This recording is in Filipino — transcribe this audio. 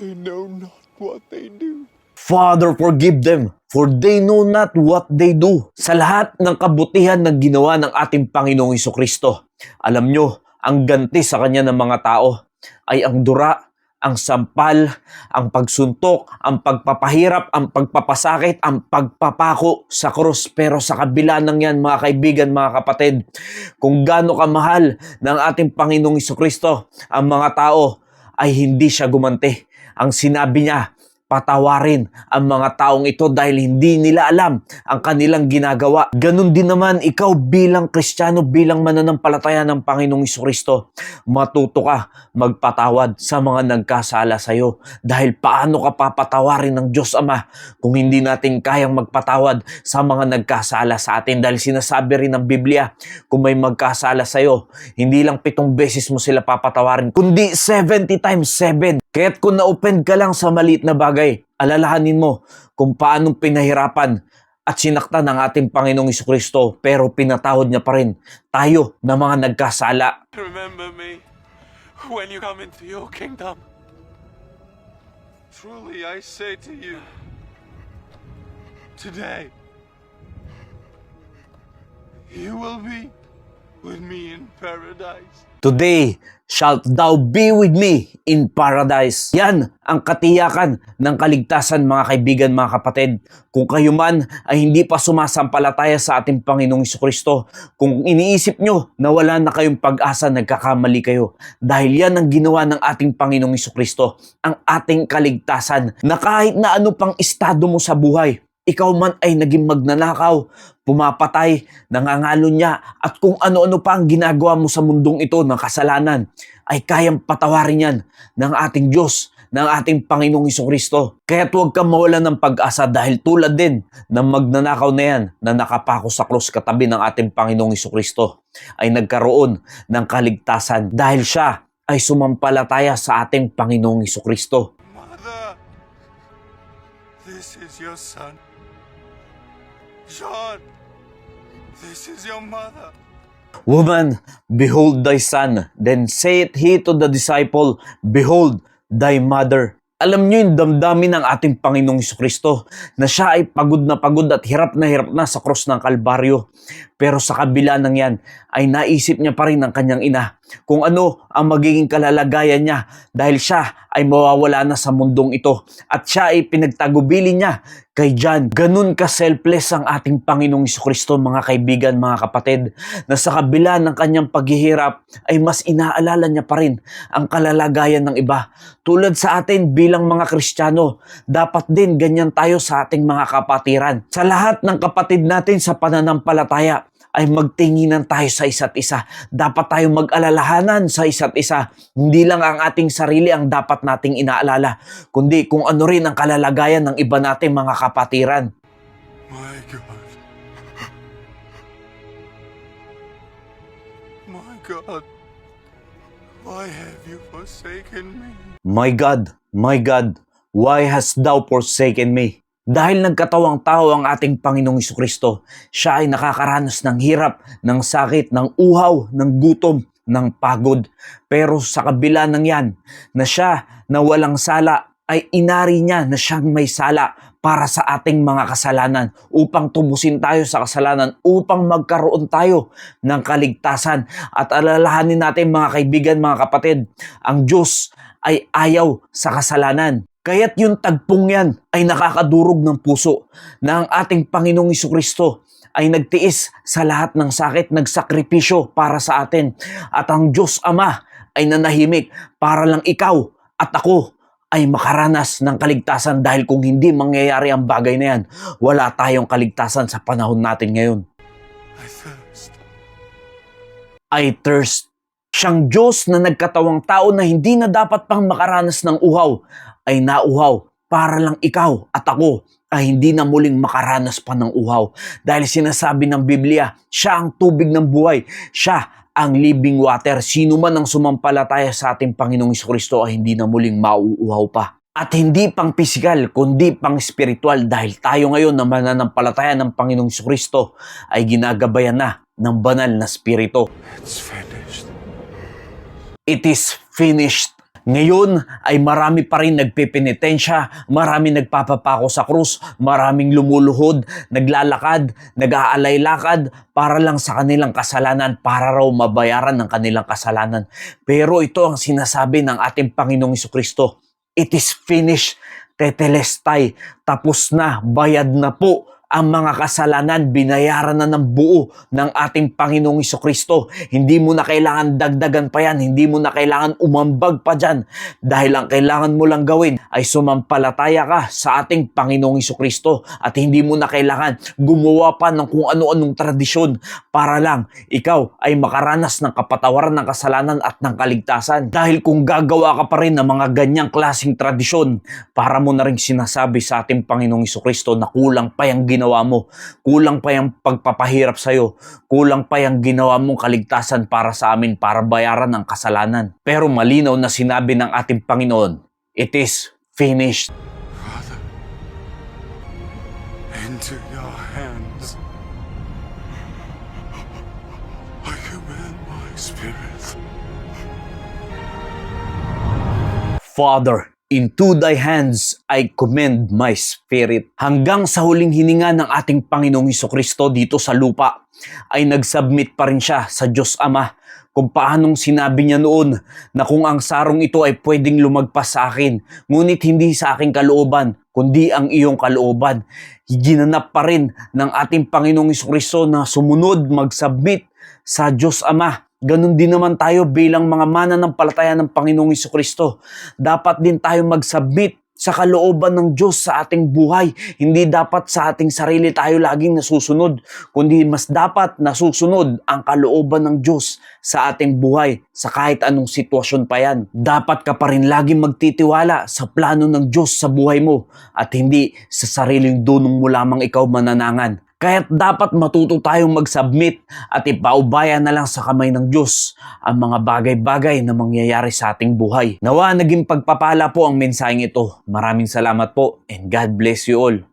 They know not what they do. Father, forgive them, for they know not what they do. Sa lahat ng kabutihan na ginawa ng ating Panginoong Hesukristo, alam nyo, ang ganti sa kanya ng mga tao ay ang dura, ang sampal, ang pagsuntok, ang pagpapahirap, ang pagpapasakit, ang pagpapako sa krus. Pero sa kabila ng yan, mga kaibigan, mga kapatid, kung gaano kamahal ng ating Panginoong Hesukristo ang mga tao, ay hindi siya gumanti. Ang sinabi niya, patawarin ang mga taong ito dahil hindi nila alam ang kanilang ginagawa. Ganon din naman ikaw bilang Kristiyano, bilang mananampalataya ng Panginoong Hesukristo. Matuto ka magpatawad sa mga nagkasala sa iyo. Dahil paano ka papatawarin ng Diyos Ama kung hindi natin kayang magpatawad sa mga nagkasala sa atin? Dahil sinasabi rin ng Biblia, kung may magkasala sa iyo, hindi lang 7 beses mo sila papatawarin, kundi 70 times 7. Kaya't kung na-offend ka lang sa maliit na bagay, alalahanin mo kung paano pinahirapan at sinaktan ng ating Panginoong Hesukristo, pero pinatawad niya pa rin tayo na mga nagkasala. Remember me when you come into your kingdom. Truly I say to you, today, you will be with me in paradise. Today shalt thou be with me in paradise. Yan ang katiyakan ng kaligtasan, mga kaibigan, mga kapatid. Kung kayo man ay hindi pa sumasampalataya sa ating Panginoong Hesukristo, kung iniisip nyo na wala na kayong pag-asa, nagkakamali kayo. Dahil yan ang ginawa ng ating Panginoong Hesukristo, ang ating kaligtasan, na kahit na ano pang estado mo sa buhay, ikaw man ay naging magnanakaw, pumapatay, nangangalo niya, at kung ano-ano pa ang ginagawa mo sa mundong ito ng kasalanan, ay kayang patawarin yan ng ating Diyos, ng ating Panginoong Hesukristo. Kaya huwag kang mawalan ng pag-asa dahil tulad din ng magnanakaw na yan na nakapako sa krus katabi ng ating Panginoong Hesukristo, ay nagkaroon ng kaligtasan dahil siya ay sumampalataya sa ating Panginoong Hesukristo. Mother, this is your son. John, this is your mother. Woman, behold thy son. Then saith he to the disciple, behold thy mother. Alam niyo yung damdamin ng ating Panginoong Hesukristo na siya ay pagod at hirap na sa krus ng Kalbaryo. Pero sa kabila ng yan ay naisip niya pa rin ng kanyang ina kung ano ang magiging kalalagayan niya dahil siya ay mawawala na sa mundong ito at siya ay pinagtagubilin niya kay John. Ganun ka-selfless ang ating Panginoong Hesukristo, mga kaibigan, mga kapatid, na sa kabila ng kanyang paghihirap ay mas inaalala niya pa rin ang kalalagayan ng iba. Tulad sa atin bilang mga Kristiyano, dapat din ganyan tayo sa ating mga kapatiran. Sa lahat ng kapatid natin sa pananampalataya, ay magtinginan tayo sa isa't isa. Dapat tayong mag-alalahanan sa isa't isa. Hindi lang ang ating sarili ang dapat nating inaalala, kundi kung ano rin ang kalalagayan ng iba nating mga kapatiran. My God. My God. Why have you forsaken me? My God, why hast thou forsaken me? Dahil nagkatawang tao ang ating Panginoong Hesukristo, siya ay nakakaranas ng hirap, ng sakit, ng uhaw, ng gutom, ng pagod. Pero sa kabila ng yan, na siya na walang sala, ay inari niya na siyang may sala para sa ating mga kasalanan, upang tubusin tayo sa kasalanan, upang magkaroon tayo ng kaligtasan. At alalahanin natin, mga kaibigan, mga kapatid, ang Diyos ay ayaw sa kasalanan. Kaya't yung tagpong yan ay nakakadurog ng puso na ang ating Panginoong Hesukristo ay nagtiis sa lahat ng sakit, nagsakripisyo para sa atin. At ang Diyos Ama ay nanahimik para lang ikaw at ako ay makaranas ng kaligtasan, dahil kung hindi mangyayari ang bagay na yan, wala tayong kaligtasan sa panahon natin ngayon. I thirst. I thirst. Siyang Diyos na nagkatawang tao na hindi na dapat pang makaranas ng uhaw, ay nauhaw para lang ikaw at ako ay hindi na muling makaranas pa ng uhaw. Dahil sinasabi ng Biblia, siya ang tubig ng buhay, siya ang living water. Sino man ang sumampalataya sa ating Panginoong Hesukristo ay hindi na muling mauuhaw pa. At hindi pang pisikal, kundi pang spiritual, dahil tayo ngayon na mananampalataya ng Panginoong Hesukristo ay ginagabayan na ng banal na spirito. It's finished. It is finished. Ngayon ay marami pa rin nagpepenitensya, marami nagpapapako sa krus, maraming lumuluhod, naglalakad, nag-aalay-lakad para lang sa kanilang kasalanan, para raw mabayaran ng kanilang kasalanan. Pero ito ang sinasabi ng ating Panginoong Jesucristo, it is finished, tetelestai, tapos na, bayad na po ang mga kasalanan, binayaran na ng buo ng ating Panginoong Jesucristo. Hindi mo na kailangan dagdagan pa yan, hindi mo na kailangan umambag pa dyan, dahil ang kailangan mo lang gawin ay sumampalataya ka sa ating Panginoong Jesucristo at hindi mo na kailangan gumawa pa ng kung ano-anong tradisyon para lang ikaw ay makaranas ng kapatawaran ng kasalanan at ng kaligtasan. Dahil kung gagawa ka pa rin ng mga ganyang klaseng tradisyon, para mo na rin sinasabi sa ating Panginoong Jesucristo na kulang pa yung ginawa mo, kulang pa yung pagpapahirap sa'yo, kulang pa yung ginawa mong kaligtasan para sa amin, para bayaran ang kasalanan. Pero malinaw na sinabi ng ating Panginoon, it is finished. Father, into your hands I commend my spirit. Father, into thy hands I commend my spirit. Hanggang sa huling hininga ng ating Panginoong Jesucristo dito sa lupa, ay nag-submit pa rin siya sa Diyos Ama kung paanong sinabi niya noon na kung ang sarong ito ay pwedeng lumagpas sa akin, ngunit hindi sa aking kalooban, kundi ang iyong kalooban. Ginanap pa rin ng ating Panginoong Jesucristo na sumunod, mag-submit sa Diyos Ama. Ganon din naman tayo bilang mga mananampalataya ng Panginoong Jesucristo. Dapat din tayo mag-submit sa kalooban ng Diyos sa ating buhay. Hindi dapat sa ating sarili tayo laging nasusunod, kundi mas dapat nasusunod ang kalooban ng Diyos sa ating buhay sa kahit anong sitwasyon pa yan. Dapat ka pa rin laging magtitiwala sa plano ng Diyos sa buhay mo at hindi sa sariling dunong mo lamang ikaw mananangan. Kaya't dapat matuto tayong mag-submit at ipaubaya na lang sa kamay ng Diyos ang mga bagay-bagay na mangyayari sa ating buhay. Nawa naging pagpapala po ang mensaheng ito. Maraming salamat po and God bless you all.